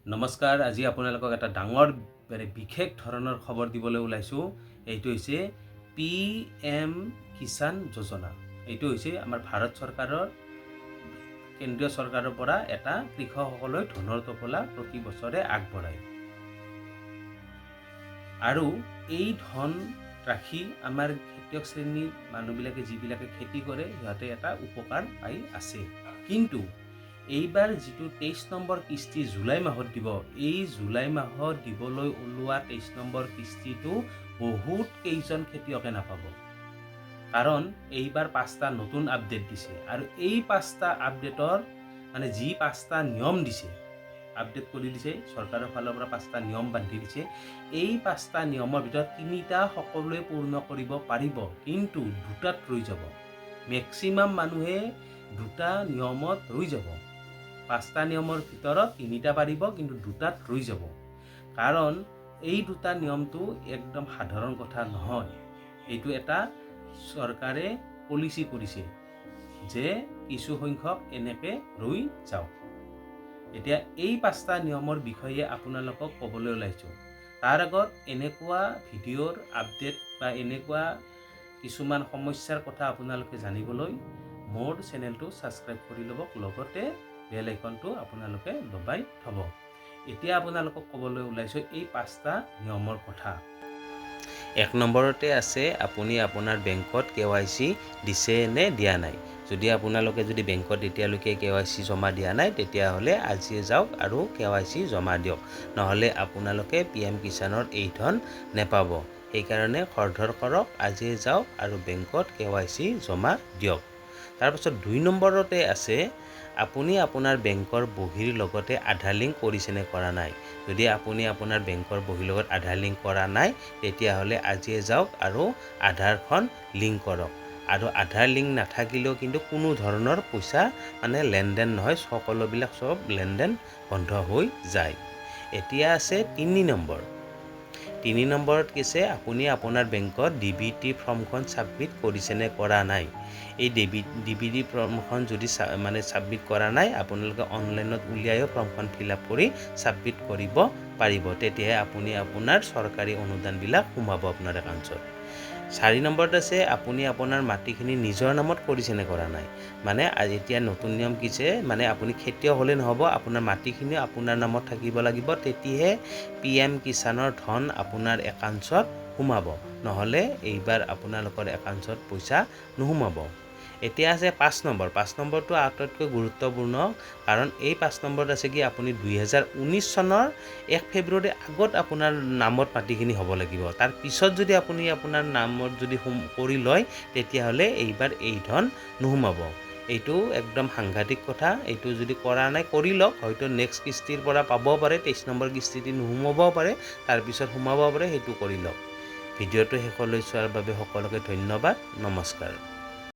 নমস্কাৰ। আজি আপোনালোকক এটা ডাঙৰ বিশেষ ধৰণৰ খবৰ দিবলৈ ওলাইছোঁ। এইটো হৈছে PM কিষাণ যোজনা। এইটো হৈছে আমাৰ ভাৰত চৰকাৰৰ কেন্দ্ৰীয় চৰকাৰৰ পৰা এটা কৃষকসকললৈ ধনৰ টোপোলা প্ৰতি বছৰে আগবঢ়ায়। আৰু এই ধন ৰাখি আমাৰ খেতিয়ক শ্ৰেণীৰ মানুহবিলাকে যিবিলাকে খেতি কৰে সিহঁতে এটা উপকাৰ পাই আছে। কিন্তু এইবাৰ যিটো 23 নম্বৰ কিস্তি জুলাই মাহত দিব, এই জুলাই মাহত দিবলৈ ওলোৱা 23 নম্বৰ কিস্তিটো বহুত কেইজন খেতিয়কে নাপাব। কাৰণ এইবাৰ 5টা নতুন আপডেট দিছে আৰু এই 5টা আপডেটৰ যি 5টা নিয়ম দিছে, আপডেট কৰি দিছে চৰকাৰৰ ফালৰ পৰা 5টা নিয়ম বান্ধি দিছে। এই 5টা নিয়মৰ ভিতৰত 3টা সকলোৱে পূৰ্ণ কৰিব পাৰিব, কিন্তু 2টাত ৰৈ যাব। মেক্সিমাম মানুহে 2টা নিয়মত ৰৈ যাব। 5টা নিয়মৰ ভিতৰত 3টা পাৰিব, কিন্তু 2টাত ৰৈ যাব। কাৰণ এই 2টা নিয়মটো একদম সাধাৰণ কথা নহয়। এইটো এটা চৰকাৰে পলিচি কৰিছে যে কিছু সংখ্যক এনেকে ৰৈ যাওক। এতিয়া এই 5টা নিয়মৰ বিষয়ে আপোনালোকক ক'বলৈ ওলাইছোঁ। তাৰ আগত এনেকুৱা ভিডিঅ'ৰ আপডেট বা এনেকুৱা কিছুমান সমস্যাৰ কথা আপোনালোকে জানিবলৈ মোৰ চেনেলটো ছাবস্ক্ৰাইব কৰি ল'ব, লগতে বেল আইকনটো আপোনালোকে দবাই থ'ব। এতিয়া আপোনালোকক ক'বলৈ ওলাইছোঁ এই 5টা নিয়মৰ কথা। 1 নম্বৰতে আছে আপুনি আপোনাৰ বেংকত KYC দিছে নে দিয়া নাই। যদি আপোনালোকে বেংকত এতিয়ালৈকে KYC জমা দিয়া নাই, তেতিয়াহ'লে আজিয়ে যাওক আৰু KYC জমা দিয়ক। নহ'লে আপোনালোকে PM কিষাণৰ এই ধন নেপাব। সেইকাৰণে খৰধৰ কৰক, আজিয়ে যাওক আৰু বেংকত KYC জমা দিয়ক। তাৰপিছত 2 নম্বৰতে আছে আপুনি আপোনাৰ বেংকৰ বহীৰ লগতে আধাৰ লিংক কৰিছে নে কৰা নাই। যদি আপুনি আপোনাৰ বেংকৰ বহীৰ লগত আধাৰ লিংক কৰা নাই, তেতিয়াহ'লে আজিয়ে যাওক আৰু আধাৰখন লিংক কৰক। আৰু আধাৰ লিংক নাথাকিলেও কিন্তু কোনো ধৰণৰ পইচা লেনদেন নহয়, সকলোবিলাক চব লেনদেন বন্ধ হৈ যায়। এতিয়া আছে 3 নম্বৰ। 3 নম্বৰত কৈছে আপুনি আপোনাৰ বেংকত DBT ফৰ্মখন ছাবমিট কৰিছে নে কৰা নাই। এই DBT ফৰ্মখন যদি ছাবমিট কৰা নাই, আপোনালোকে অনলাইনত উলিয়াইও ফৰ্মখন ফিল আপ কৰি ছাবমিট কৰিব পাৰিব। তেতিয়াহে আপুনি আপোনাৰ চৰকাৰী অনুদানবিলাক সোমাব আপোনাৰ একাউণ্টত। 4 নম্বৰত আছে আপুনি আপোনাৰ মাটিখিনি নিজৰ নামত কৰিছে নে কৰা নাই। এতিয়া নতুন নিয়ম কিছে আপুনি খেতিয়ক হ'লে নহ'ব, আপোনাৰ মাটিখিনিও আপোনাৰ নামত থাকিব লাগিব, তেতিয়াহে PM কিষাণৰ ধন আপোনাৰ একাউণ্টত সোমাব। নহ'লে এইবাৰ আপোনালোকৰ একাউণ্টত পইচা নোসোমাব। এতিয়া আছে 5 নম্বৰ। 5 নম্বৰটো আটাইতকৈ গুৰুত্বপূৰ্ণ, কাৰণ এই 5 নম্বৰত আছে কি আপুনি 2019 চনৰ 1 ফেব্ৰুৱাৰীৰ আগত আপোনাৰ নামত মাটিখিনি হ'ব লাগিব। তাৰ পিছত যদি আপুনি আপোনাৰ নামত কৰি লয়, তেতিয়াহ'লে এইবাৰ এই ধন নোসোমাব। এইটো একদম সাংঘাতিক কথা। এইটো যদি কৰা নাই, কৰি লওক। হয়তো নেক্সট কিস্তিৰ পৰা পাবও পাৰে, 23 নম্বৰ কিস্তিটো নোসোমাবও পাৰে, তাৰপিছত সোমাব পাৰে, সেইটো কৰি লওক। ভিডিঅ'টো শেষলৈ চোৱাৰ বাবে সকলোকে ধন্যবাদ। নমস্কাৰ।